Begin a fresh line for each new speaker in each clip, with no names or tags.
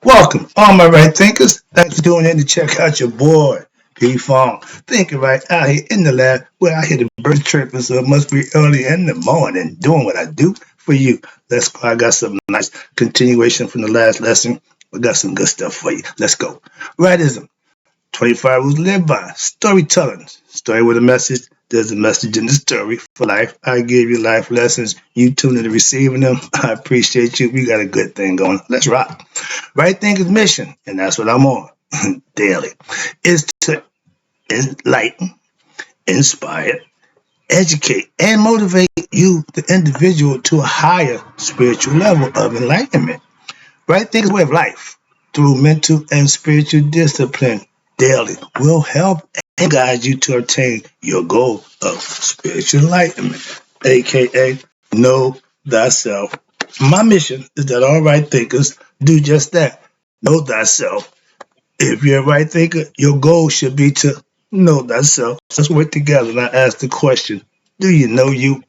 Welcome, all my right thinkers. Thanks for tuning in to check out your boy, P Fong. Thinking right out here in the lab where I hear the birds chirping, so it must be early in the morning doing what I do for you. Let's go. I got some nice continuation from the last lesson. We got some good stuff for you. Let's go. Rightism. 25 rules to live by. Storytelling. Story with a message. There's a message in the story for life. I give you life lessons. You tune in to receiving them. I appreciate you. We got a good thing going. Let's rock. Right Thinker's mission, and that's what I'm on daily, is to enlighten, inspire, educate, and motivate you, the individual, to a higher spiritual level of enlightenment. Right Thinker's way of life through mental and spiritual discipline daily will help and guide you to attain your goal of spiritual enlightenment, aka know thyself. My mission is that all right thinkers do just that. Know thyself. If you're a right thinker, your goal should be to know thyself. Let's work together and I ask the question, do you know you?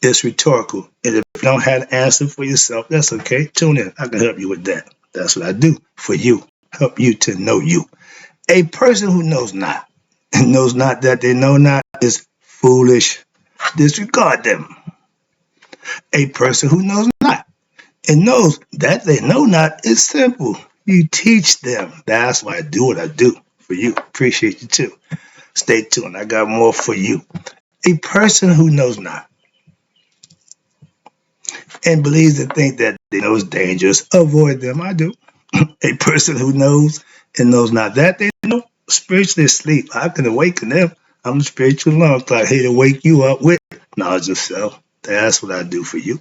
It's rhetorical. And if you don't have an answer for yourself, that's okay. Tune in. I can help you with that. That's what I do for you. Help you to know you. A person who knows not and knows not that they know not is foolish. Disregard them. A person who knows not and knows that they know not is simple. You teach them. That's why I do what I do for you. Appreciate you too. Stay tuned. I got more for you. A person who knows not and believes and think that they know is dangerous, avoid them. I do. A person who knows and knows not that they know spiritually asleep. I can awaken them. I'm the spiritual alarm clock here to wake you up with knowledge of self. That's what I do for you.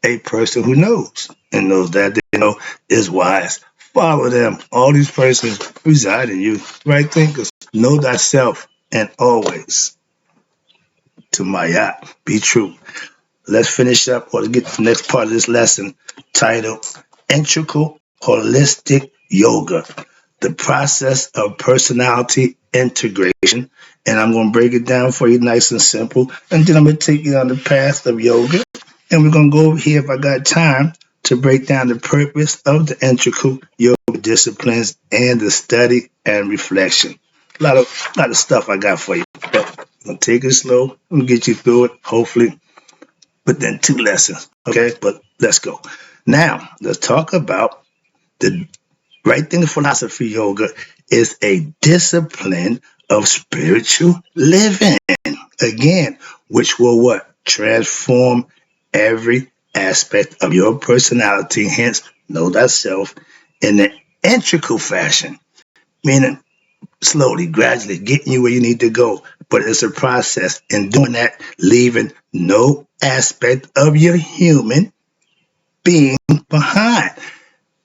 A person who knows and knows that they know is wise. Follow them. All these persons reside in you. Right thinkers, know thyself and always to Maya, be true. Let's finish up or get to the next part of this lesson titled Integral Holistic Yoga, the process of personality integration. And I'm going to break it down for you nice and simple. And then I'm going to take you on the path of yoga. And we're going to go over here, if I got time, to break down the purpose of the integral yoga disciplines and the study and reflection. A lot of stuff I got for you. But I'm going to take it slow. I'm going to get you through it, hopefully. But then 2 lessons, okay? But let's go. Now, let's talk about the right thing. Philosophy yoga is a discipline of spiritual living. Again, which will what? Transform every aspect of your personality, hence know thyself in an integral fashion, meaning slowly, gradually getting you where you need to go. But it's a process. In doing that, leaving no aspect of your human being behind.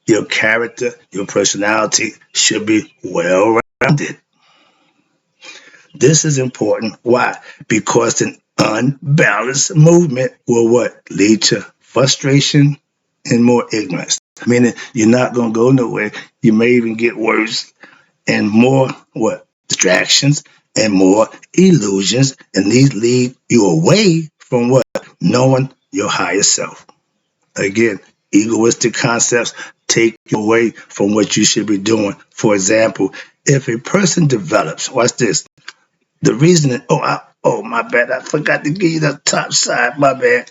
Your character, your personality should be well rounded. This is important. Why? Because an unbalanced movement will what? Lead to frustration and more ignorance. Meaning you're not going to go nowhere. You may even get worse and more what? Distractions and more illusions. And these lead you away from what? Knowing your higher self. Again, egoistic concepts take you away from what you should be doing. For example, if a person develops, watch this, the reason, my bad, I forgot to give you the top side, my bad.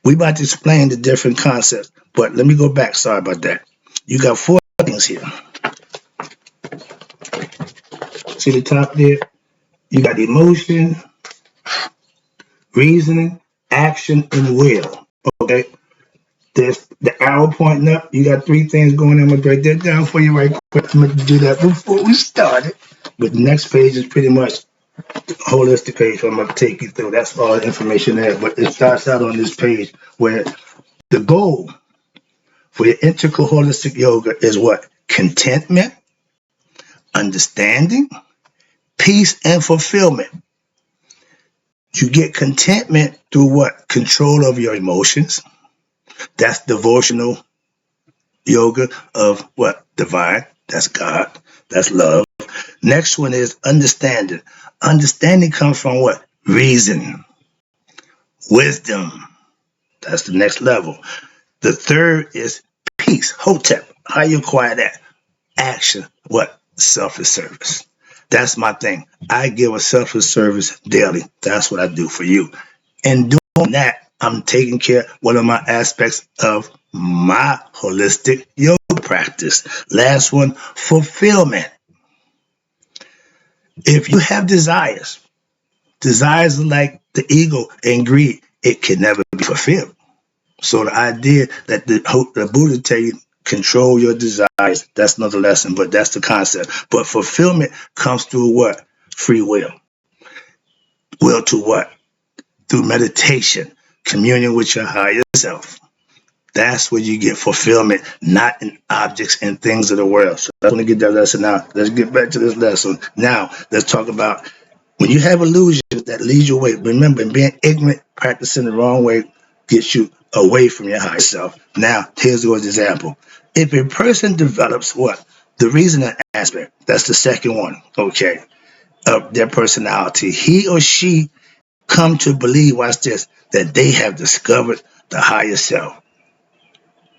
We about to explain the different concepts, but let me go back, sorry about that. You got 4 things here. See the top there? You got emotion, reasoning, action, and will, okay? There's the arrow pointing up. You got 3 things going on. I'm going to break that down for you right quick. I'm going to do that before we start it. But the next page is pretty much the holistic page, so I'm going to take you through. That's all the information there. But it starts out on this page where the goal for your integral holistic yoga is what? Contentment, understanding, peace, and fulfillment. You get contentment through what? Control of your emotions. That's devotional yoga of what? Divine. That's God. That's love. Next one is understanding. Understanding comes from what? Reason. Wisdom. That's the next level. The third is peace, hotep. How you acquire that? Action. What? Selfless service. That's my thing. I give a selfless service daily. That's what I do for you. And doing that, I'm taking care of one of my aspects of my holistic yoga practice. Last one, fulfillment. If you have desires are like the ego and greed, it can never be fulfilled. So the idea that the Buddha tell you control your desires, that's another lesson, but that's the concept. But fulfillment comes through what? Free will. Will to what? Through meditation, communion with your higher self. That's where you get fulfillment, not in objects and things of the world. So I want to get that lesson now. Let's get back to this lesson. Now, let's talk about when you have illusions that lead you away. Remember, being ignorant, practicing the wrong way gets you away from your higher self. Now, here's an example. If a person develops what? The reasoning aspect, that's the second one, okay, of their personality. He or she come to believe, watch this, that they have discovered the higher self.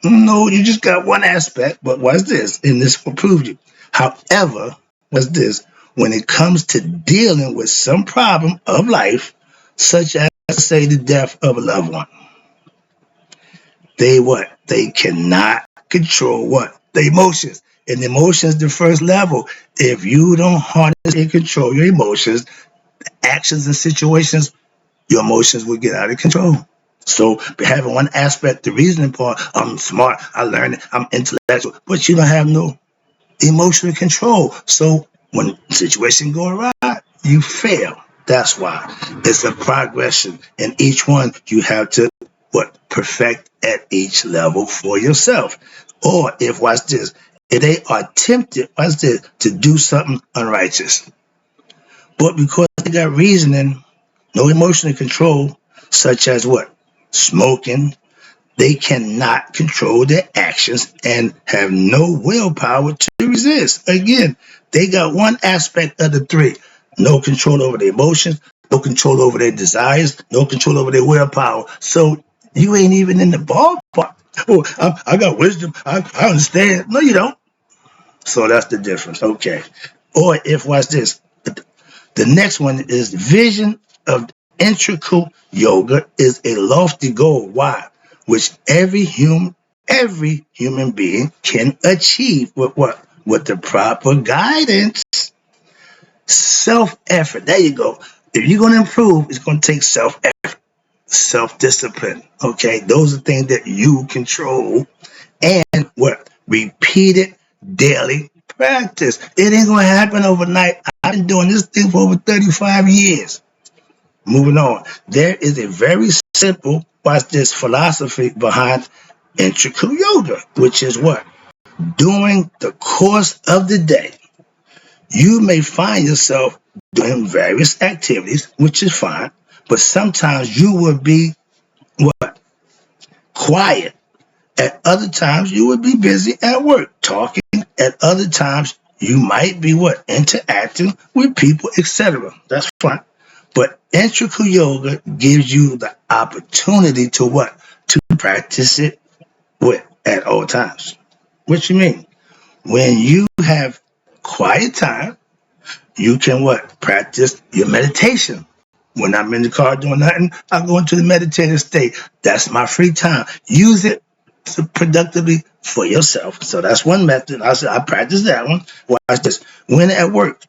No, you just got one aspect, but watch this, and this will prove you. However, what's this? When it comes to dealing with some problem of life, such as, say, the death of a loved one, they what? They cannot control what? The emotions. And emotions, the first level. If you don't harness and control your emotions, actions and situations, your emotions will get out of control. So having one aspect, the reasoning part, I'm smart, I learned it, I'm intellectual, but you don't have no emotional control. So when situation go awry, you fail. That's why it's a progression. And each one you have to what? Perfect at each level for yourself. Or if watch this, if they are tempted, watch this, to do something unrighteous. But because they got reasoning, no emotional control, such as what? Smoking, they cannot control their actions and have no willpower to resist. Again, they got one aspect of the three. No control over their emotions, no control over their desires, no control over their willpower. So you ain't even in the ballpark. Oh, I got wisdom. I understand. No, you don't. So that's the difference. Okay. Or if, watch this, the next one is vision of integral yoga is a lofty goal. Why? Which every human being can achieve with what? With the proper guidance. Self-effort. There you go. If you're going to improve, it's going to take self-effort, self-discipline. Okay? Those are things that you control. And what? Repeated daily practice. It ain't going to happen overnight. I've been doing this thing for over 35 years. Moving on. There is a very simple, watch this, philosophy behind integral yoga, which is what? During the course of the day, you may find yourself doing various activities, which is fine, but sometimes you will be what? Quiet. At other times, you would be busy at work, talking. At other times, you might be what? Interacting with people, etc. That's fine. But integral yoga gives you the opportunity to what? To practice it with at all times. What you mean? When you have quiet time, you can what? Practice your meditation. When I'm in the car doing nothing, I go into the meditative state. That's my free time. Use it productively for yourself. So that's one method. I practice that one. Watch this. When at work,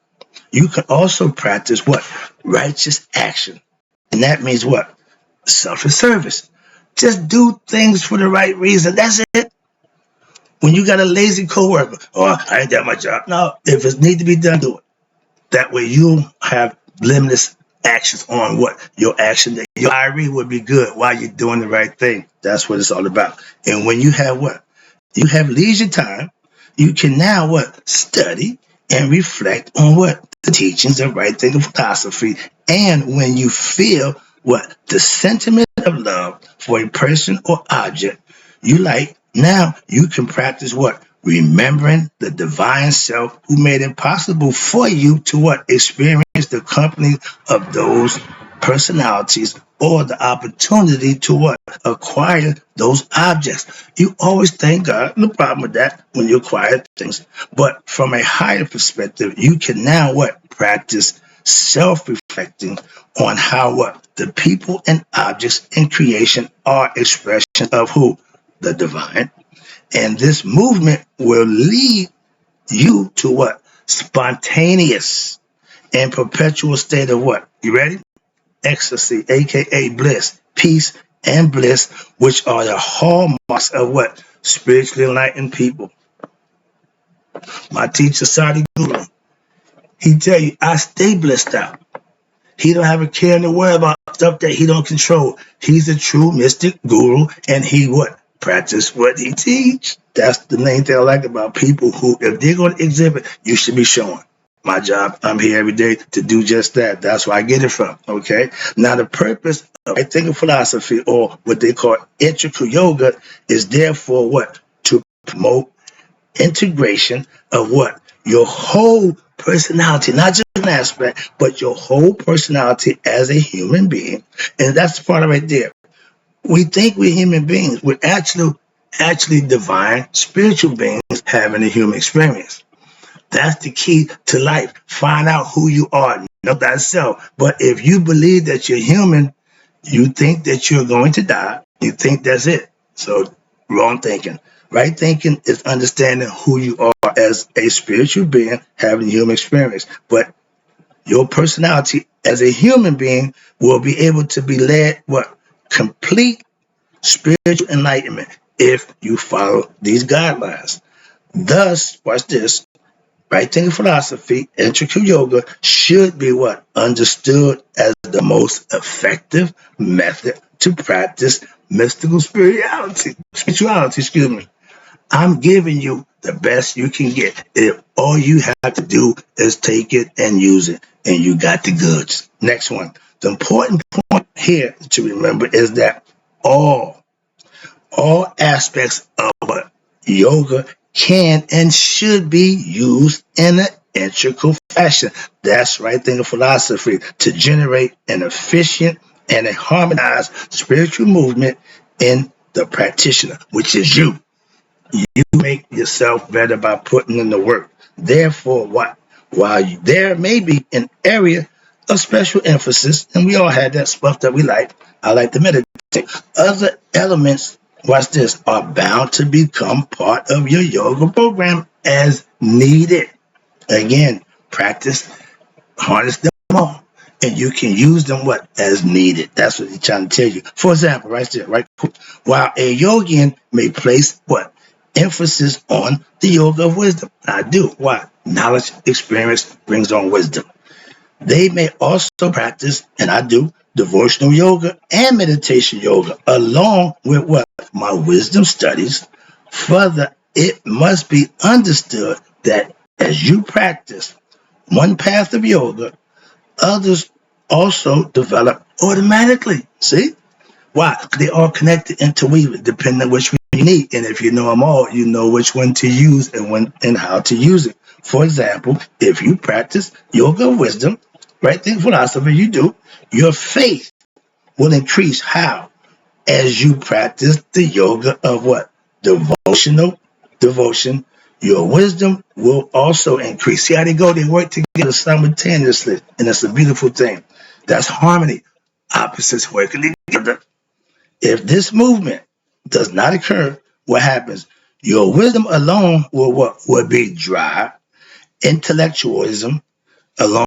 you can also practice what? Righteous action. And that means what? Selfless service. Just do things for the right reason. That's it. When you got a lazy coworker, oh, I ain't done my job. No, if it needs to be done, do it. That way you have limitless actions on what? Your action. Your IRE would be good while you're doing the right thing. That's what it's all about. And when you have what? You have leisure time, you can now what? Study and reflect on what? The teachings of right thinking philosophy. And when you feel what? The sentiment of love for a person or object you like, now you can practice what? Remembering the divine self who made it possible for you to what? Experience the company of those personalities or the opportunity to what? Acquire those objects. You always thank God, no problem with that when you acquire things. But from a higher perspective, you can now what? Practice self-reflecting on how what? The people and objects in creation are expression of who? The divine. And this movement will lead you to what? Spontaneous and perpetual state of what? You ready? Ecstasy, aka bliss, peace, and bliss, which are the hallmarks of what? Spiritually enlightened people. My teacher, Sadi Guru, he tell you, I stay blissed out. He don't have a care in the world about stuff that he don't control. He's a true mystic guru, and he what? Practice what he teach. That's the main thing I like about people who, if they're going to exhibit, you should be showing. My job, I'm here every day to do just that. That's where I get it from, okay? Now, the purpose of right thinking philosophy, or what they call integral yoga, is therefore what? To promote integration of what? Your whole personality, not just an aspect, but your whole personality as a human being. And that's the part of right there. We think we're human beings. We're actually divine, spiritual beings having a human experience. That's the key to life. Find out who you are, know thyself. But if you believe that you're human, you think that you're going to die. You think that's it. So wrong thinking. Right thinking is understanding who you are as a spiritual being having human experience. But your personality as a human being will be able to be led what? Complete spiritual enlightenment if you follow these guidelines. Thus, watch this. Right thinking philosophy, integral yoga should be what? Understood as the most effective method to practice mystical spirituality, excuse me. I'm giving you the best you can get. If all you have to do is take it and use it, and you got the goods. Next one. The important point here to remember is that all aspects of yoga can and should be used in an integral fashion. That's right thing of philosophy, to generate an efficient and a harmonized spiritual movement in the practitioner, which is you. You make yourself better by putting in the work. Therefore, what? While there may be an area of special emphasis, and we all had that stuff that we like, I like to meditate. Other elements, watch this, are bound to become part of your yoga program as needed. Again, practice, harness them all, and you can use them what? As needed. That's what he's trying to tell you. For example, right there, right? While a yogian may place what? Emphasis on the yoga of wisdom. I do. Why? Knowledge, experience brings on wisdom. They may also practice, and I do, devotional yoga and meditation yoga, along with what? My wisdom studies. Further, it must be understood that as you practice one path of yoga, others also develop automatically. See? Why? They all connected, interweaved, depending on which one you need. And if you know them all, you know which one to use and when and how to use it. For example, if you practice yoga of wisdom, right thing philosophy, you do, your faith will increase. How? As you practice the yoga of what? Devotional devotion. Your wisdom will also increase. See how they go? They work together simultaneously. And it's a beautiful thing. That's harmony. Opposites working together. If this movement does not occur, what happens? Your wisdom alone will what? Will be dry. Intellectualism along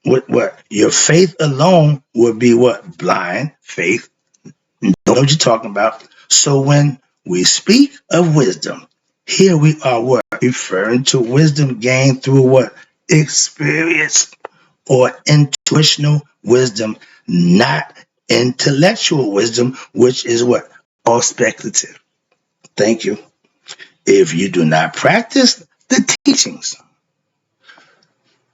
with what? Your faith alone will be what? Blind faith. You don't know what you're talking about. So when we speak of wisdom, here we are what? Referring to wisdom gained through what? Experience or intuitional wisdom, not intellectual wisdom, which is what? All speculative. Thank you. If you do not practice the teachings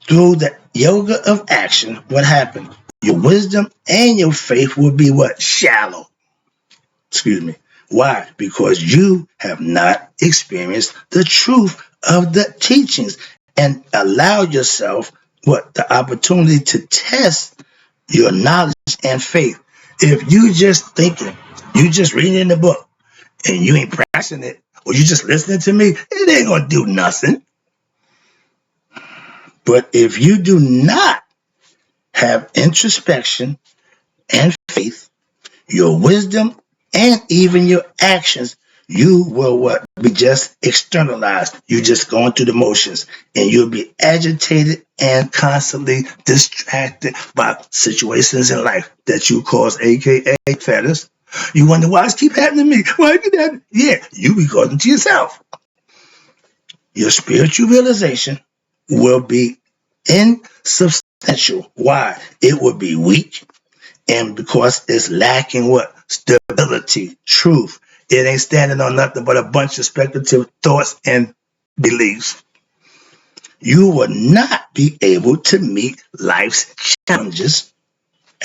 through the yoga of action, what happened? Your wisdom and your faith will be what? Shallow. Excuse me. Why? Because you have not experienced the truth of the teachings and allowed yourself what? The opportunity to test your knowledge and faith. If you just thinking, you just reading in the book, and you ain't practicing it, or you just listening to me, it ain't gonna do nothing. But if you do not have introspection and faith, your wisdom, and even your actions, you will what be just externalized. You just going through the motions, and you'll be agitated and constantly distracted by situations in life that you cause, aka fetters. You wonder why it keep happening to me. Why did that? Yeah, you be causing to yourself. Your spiritual realization will be insubstantial. Why? It will be weak, and because it's lacking what? Stability, truth. It ain't standing on nothing but a bunch of speculative thoughts and beliefs. You will not be able to meet life's challenges,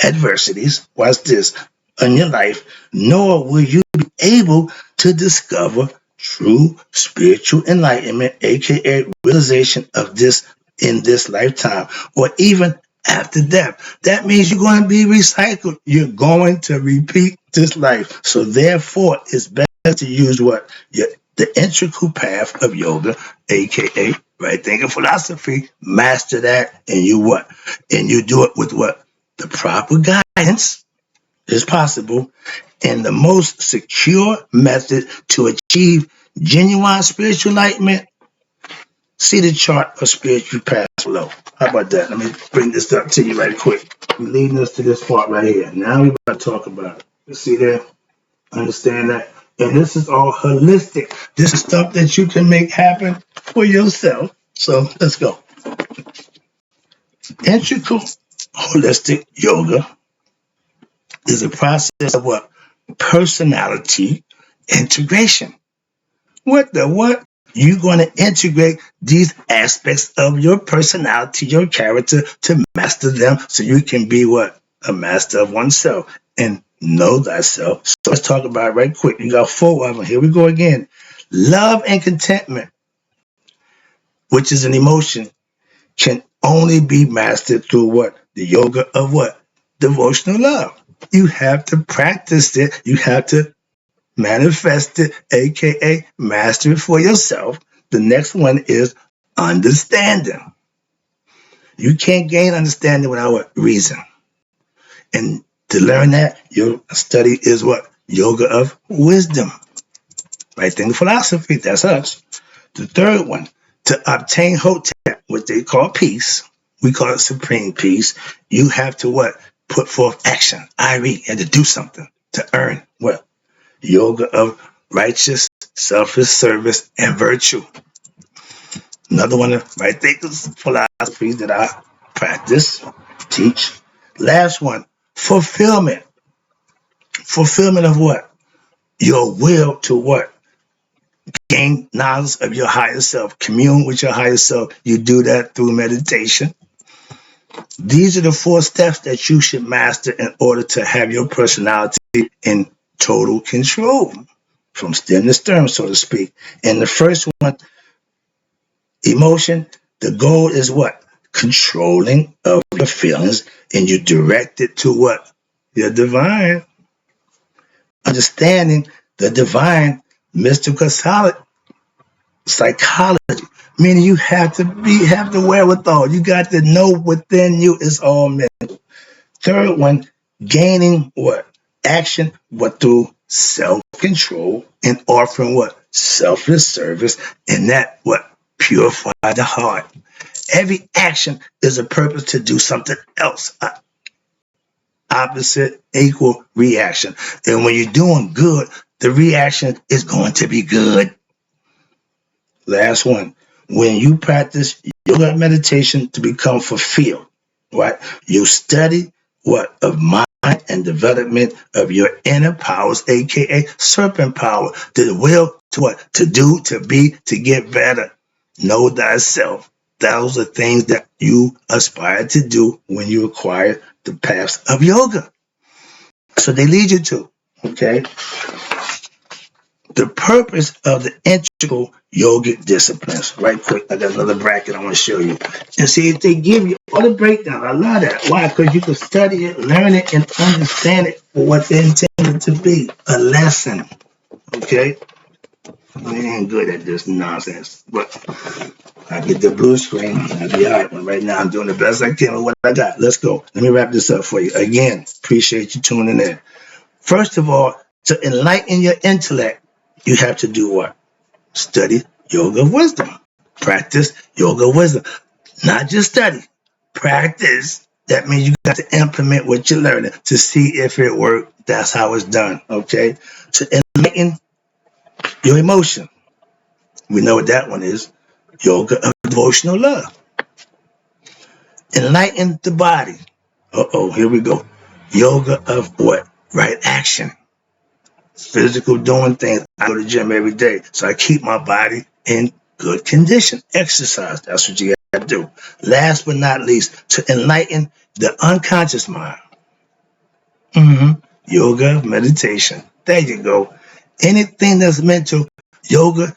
adversities, watch this, in your life, nor will you be able to discover true spiritual enlightenment, aka realization of this in this lifetime, or even after death. That means you're going to be recycled. You're going to repeat this life. So therefore, it's better to use what? The integral path of yoga, aka right thinking philosophy. Master that, and you what? And you do it with what? The proper guidance is possible, and the most secure method to achieve genuine spiritual enlightenment. See the chart of spiritual path below. How about that? Let me bring this up to you right quick. We're leading us to this part right here. Now we're about to talk about it. You see there? Understand that? And this is all holistic. This is stuff that you can make happen for yourself. So let's go. Integral holistic yoga is a process of what? Personality integration. What the what? You're going to integrate these aspects of your personality, your character, to master them so you can be what? A master of oneself and know thyself. So let's talk about it right quick. You got four of them. Here we go again. Love and contentment, which is an emotion, can only be mastered through what? The yoga of what? Devotional love. You have to practice it. You have to manifest it, aka master it for yourself. The next one is understanding. You can't gain understanding without reason. And to learn that, your study is what? Yoga of wisdom. Right thing philosophy, that's us. The third one, to obtain hotep, what they call peace, we call it supreme peace, you have to what? Put forth action. You have to do something to earn what? Yoga of righteous, selfless service, and virtue. Another one of right thinkers philosophies that I practice, teach. Last one, fulfillment. Fulfillment of what? Your will to what? Gain knowledge of your higher self. Commune with your higher self. You do that through meditation. These are the four steps that you should master in order to have your personality in total control, from stem to stern, so to speak. And the first one, emotion, the goal is what? Controlling of your feelings, and you direct it to what? Your divine. Understanding the divine mystical psychology, meaning you have the wherewithal. You got to know within you is all mental. Third one, gaining what? Action, but through self-control and offering what? Selfless service, and that what? Purify the heart. Every action is a purpose to do something else. Opposite equal reaction. And when you're doing good, the reaction is going to be good. Last one. When you practice yoga meditation to become fulfilled, right? You study what? Of mind and development of your inner powers, aka serpent power. The will to what? To do, to be, to get better. Know thyself. Those are things that you aspire to do when you acquire the paths of yoga. So they lead you to, okay? The purpose of the integral yogic disciplines. Right quick, I got another bracket I want to show you. And see if they give you all the breakdown. I love that. Why? Because you can study it, learn it, and understand it for what they intended to be. A lesson. Okay? We ain't good at this nonsense. But I get the blue screen, I'll be all right. But right now, I'm doing the best I can with what I got. Let's go. Let me wrap this up for you. Again, appreciate you tuning in. First of all, to enlighten your intellect, you have to do what? Study yoga wisdom. Practice yoga wisdom. Not just study. Practice. That means you got to implement what you're learning to see if it works. That's how it's done. Okay? To enlighten your emotion. We know what that one is. Yoga of devotional love. Enlighten the body. Here we go. Yoga of what? Right action. Physical doing things. I go to the gym every day, so I keep my body in good condition. Exercise. That's what you got to do. Last but not least, to enlighten the unconscious mind. Yoga, meditation. There you go. Anything that's mental, yoga,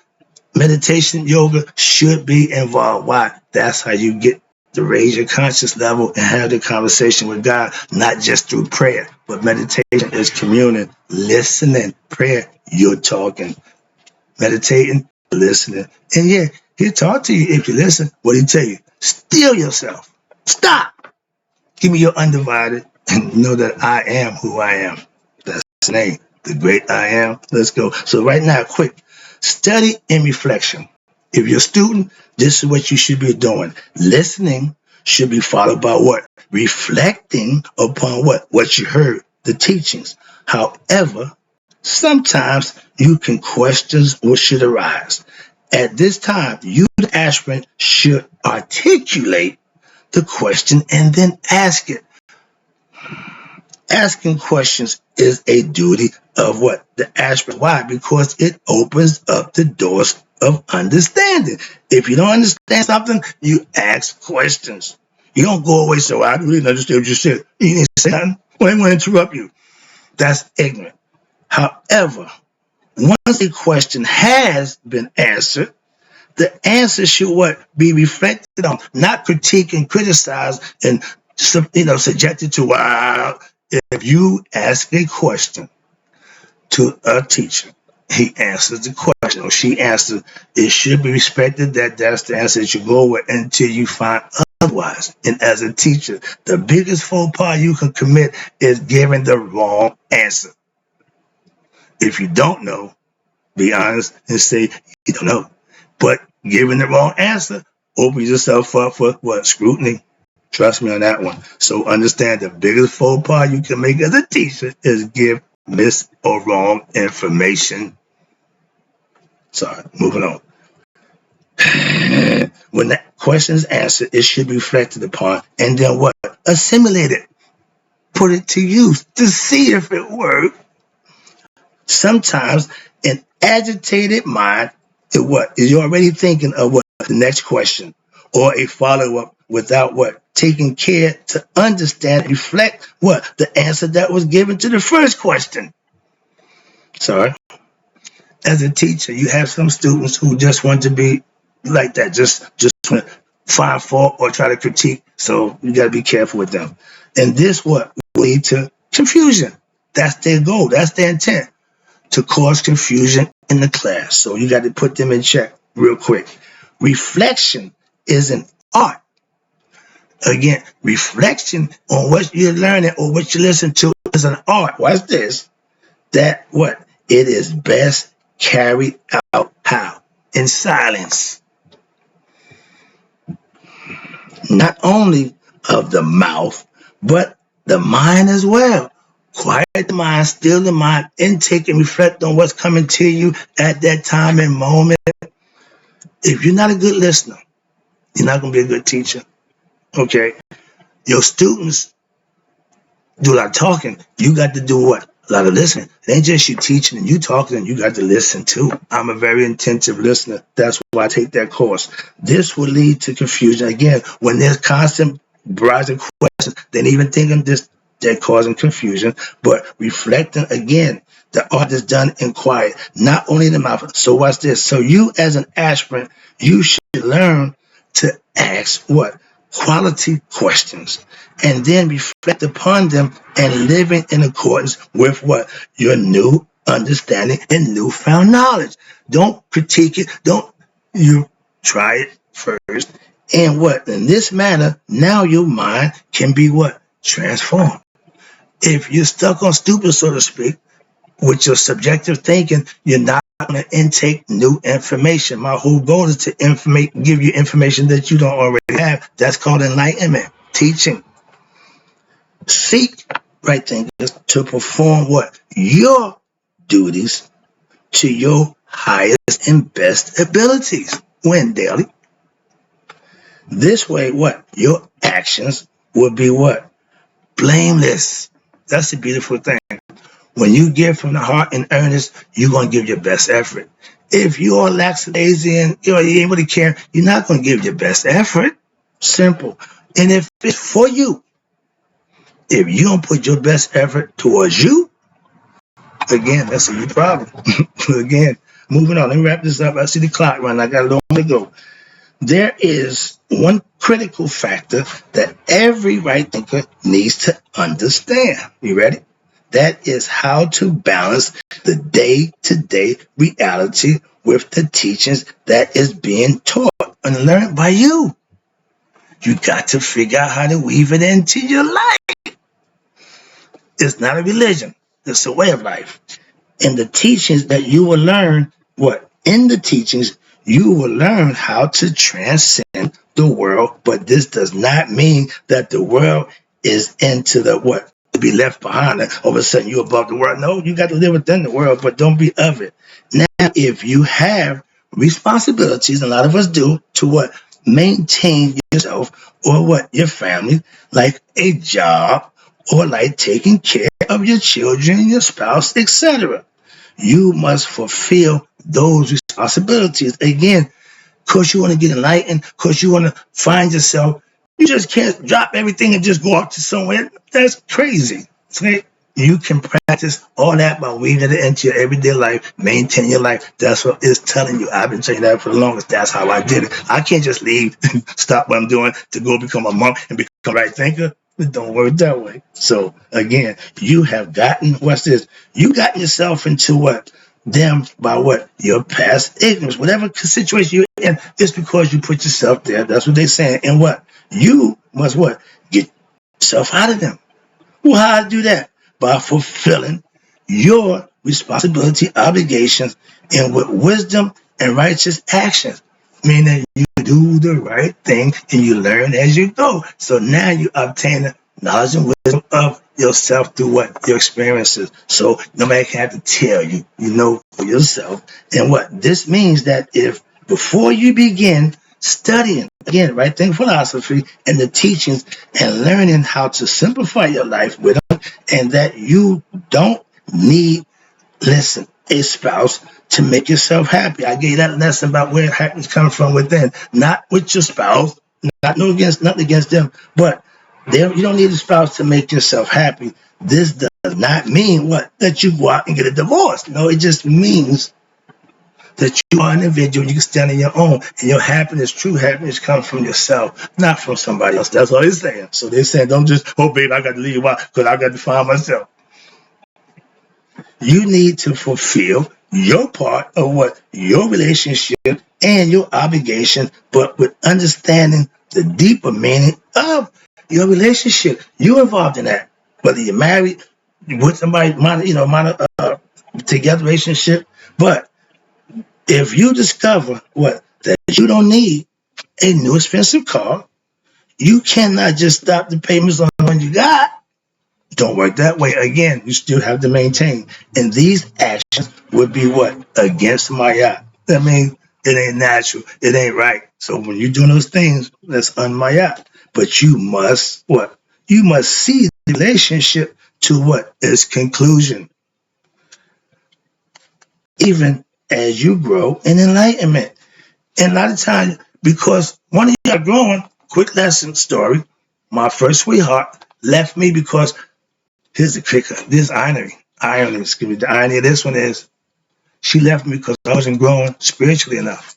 meditation, yoga should be involved. Why? That's how you get to raise your conscious level and have the conversation with God, not just through prayer. But meditation is communing, listening. Prayer, you're talking. Meditating, listening. And yeah, he'll talk to you if you listen. What he tell you? Still yourself. Stop. Give me your undivided and know that I am who I am. That's his name. The great I am. Let's go. So right now, quick. Study and reflection. If you're a student, this is what you should be doing. Listening should be followed by what? Reflecting upon what? What you heard, the teachings. However, sometimes you can question what should arise. At this time, you, the aspirant, should articulate the question and then ask it. Asking questions is a duty of what? The aspirant. Why? Because it opens up the doors of understanding. If you don't understand something, you ask questions. You don't go away, so I really understand what you said. You didn't say nothing. I didn't want to interrupt you. That's ignorant. However, once a question has been answered, the answer should what? Be reflected on, not critique and criticize and subjected to wow. If you ask a question to a teacher, he answers the question or she answers, it should be respected that that's the answer that you go with until you find otherwise. And as a teacher, the biggest faux pas you can commit is giving the wrong answer. If you don't know, be honest and say you don't know. But giving the wrong answer opens yourself up for what? Scrutiny. Trust me on that one. So understand the biggest faux pas you can make as a teacher is give mis or wrong information. Sorry, moving on. When that question is answered, it should be reflected upon and then what? Assimilate it. Put it to use to see if it works. Sometimes an agitated mind is what? Is you already thinking of what? The next question or a follow-up without what? Taking care to understand, reflect what? The answer that was given to the first question. Sorry. As a teacher, you have some students who just want to be like that, just want to find fault or try to critique. So you got to be careful with them. And this what will lead to confusion. That's their goal. That's their intent, to cause confusion in the class. So you got to put them in check real quick. Reflection is an art. Again, reflection on what you're learning or what you listen to is an art. Watch this. That what? It is best carried out how? In silence. Not only of the mouth, but the mind as well. Quiet the mind, still the mind, intake and reflect on what's coming to you at that time and moment. If you're not a good listener, you're not going to be a good teacher. Okay? Your students do a lot of talking. You got to do what? A lot of listening. It ain't just you teaching and you talking, and you got to listen too. I'm a very attentive listener. That's why I take that course. This will lead to confusion. Again, when there's constant barrage of questions, then even thinking this, they're causing confusion. But reflecting again, The art is done in quiet, not only in the mouth. So watch this. So you as an aspirant, you should learn to ask what? Quality questions. And then reflect upon them and living in accordance with what? Your new understanding and newfound knowledge. Don't critique it. Don't you try it first. And what? In this manner, now your mind can be what? Transformed. If you're stuck on stupid, so to speak, with your subjective thinking, you're not going to intake new information. My whole goal is to give you information that you don't already have. That's called enlightenment, teaching. Seek right thinkers to perform what? Your duties to your highest and best abilities. When daily. This way, what? Your actions will be what? Blameless. That's the beautiful thing. When you give from the heart and earnest, you're going to give your best effort. If you're lackadaisy and you ain't really care, you're not going to give your best effort. Simple. And if it's for you, if you don't put your best effort towards you, again, that's a you problem. Again, moving on. Let me wrap this up. I see the clock running. I got a little way to go. There is one critical factor that every right thinker needs to understand. You ready? That is how to balance the day-to-day reality with the teachings that is being taught and learned by you. You got to figure out how to weave it into your life. It's not a religion. It's a way of life. In the teachings that you will learn, what? In the teachings, you will learn how to transcend the world, but this does not mean that the world is into the what? To be left behind. And all of a sudden you're above the world. No, you got to live within the world, but don't be of it. Now, if you have responsibilities, a lot of us do, to what? Maintain yourself or what? Your family, like a job or like taking care of your children, your spouse, etc. You must fulfill those responsibilities. Again, because you want to get enlightened, because you want to find yourself, you just can't drop everything and just go off to somewhere. That's crazy. See? You can practice all that by weaving it into your everyday life, maintain your life. That's what it's telling you. I've been saying that for the longest. That's how I did it. I can't just leave, stop what I'm doing to go become a monk and become a right thinker. It don't work that way. So again, you have gotten, what's this? You gotten yourself into what? Them by what? Your past ignorance. Whatever situation you're in, it's because you put yourself there. That's what they're saying. And what? You must what? Get yourself out of them. Well, how to do that? By fulfilling your responsibility, obligations, and with wisdom and righteous actions. Meaning you do the right thing and you learn as you go. So now you obtain the knowledge and wisdom of yourself through what? Your experiences. So nobody can have to tell you, you know for yourself. And what? This means that if before you begin studying, again, right thing philosophy and the teachings and learning how to simplify your life with them, and that you don't need, listen, a spouse to make yourself happy. I gave you that lesson about where happiness comes from within, not with your spouse, nothing against them, but you don't need a spouse to make yourself happy. This does not mean what? That you go out and get a divorce. No, it just means that you are an individual, you can stand on your own, and your happiness, true happiness, comes from yourself, not from somebody else. That's all they're saying. So they're saying, don't just, oh, babe, I got to leave you out because I got to find myself. You need to fulfill your part of what? Your relationship and your obligation, but with understanding the deeper meaning of your relationship. You're involved in that. Whether you're married, with somebody, together relationship, but if you discover what? That you don't need a new expensive car, you cannot just stop the payments on the one you got. Don't work that way. Again, you still have to maintain. And these actions would be what? Against Mayat. I mean, it ain't natural. It ain't right. So when you're doing those things, that's unmayat. But you must what? You must see the relationship to what? Its conclusion. Even as you grow in enlightenment. And a lot of times, because one of you are growing, quick lesson story, my first sweetheart left me because here's the kicker, this irony. The irony of this one is she left me because I wasn't growing spiritually enough.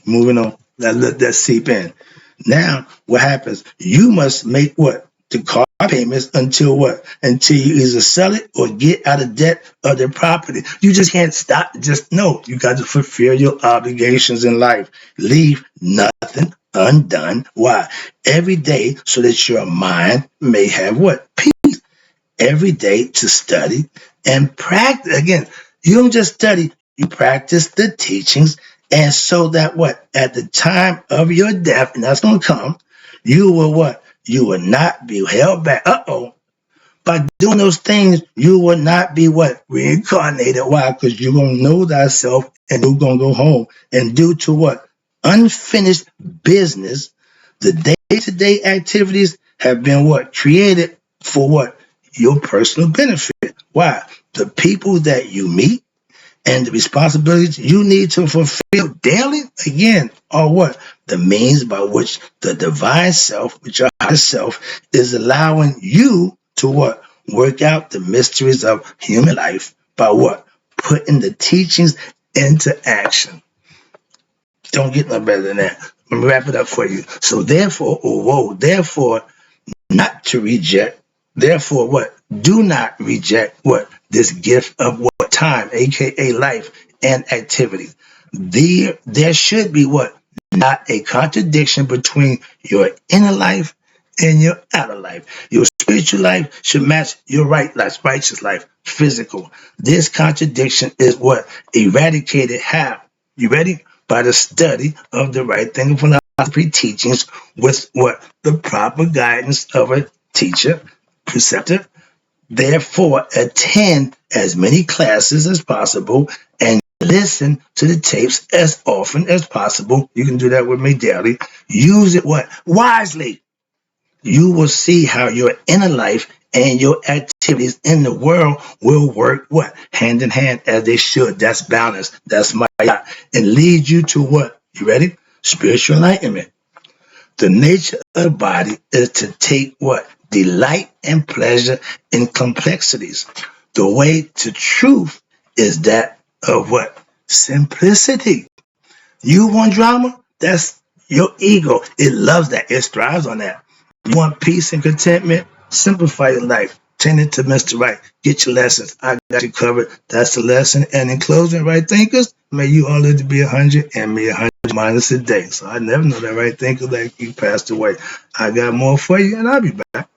Moving on. Let that seep in. Now, what happens? You must make what? The car payments until what? Until you either sell it or get out of debt of the property. You just can't stop. Just no. You got to fulfill your obligations in life. Leave nothing undone. Why? Every day so that your mind may have what? Peace. Every day to study and practice. Again, you don't just study, you practice the teachings. And so that what? At the time of your death, and that's going to come, you will what? You will not be held back. By doing those things, you will not be what? Reincarnated. Why? Because you're going to know thyself and you're going to go home. And due to what? Unfinished business, the day-to-day activities have been what? Created for what? Your personal benefit. Why? The people that you meet and the responsibilities you need to fulfill daily, again, are what? The means by which the divine self, which your higher self, is allowing you to what? Work out the mysteries of human life by what? Putting the teachings into action. Don't get no better than that. Let me wrap it up for you. So therefore, not to reject. Therefore, what? Do not reject what? This gift of what? Time, aka life and activity. There should be what? Not a contradiction between your inner life and your outer life. Your spiritual life should match your righteous life, physical. This contradiction is what? Eradicated how? You ready? By the study of the right thinking philosophy teachings with what? The proper guidance of a teacher, preceptor. Therefore, attend as many classes as possible and listen to the tapes as often as possible. You can do that with me daily. Use it what? Wisely. You will see how your inner life and your activities in the world will work what? Hand in hand as they should. That's balance. That's my yacht. And lead you to what? You ready? Spiritual enlightenment. The nature of the body is to take what? Delight and pleasure in complexities. The way to truth is that of what? Simplicity. You want drama? That's your ego. It loves that. It thrives on that. You want peace and contentment? Simplify your life. Tend it to Mr. Right. Get your lessons. I got you covered. That's the lesson. And in closing, right thinkers, may you all live to be 100 and me 100 minus a day. So I never know that right thinker that you passed away. I got more for you and I'll be back.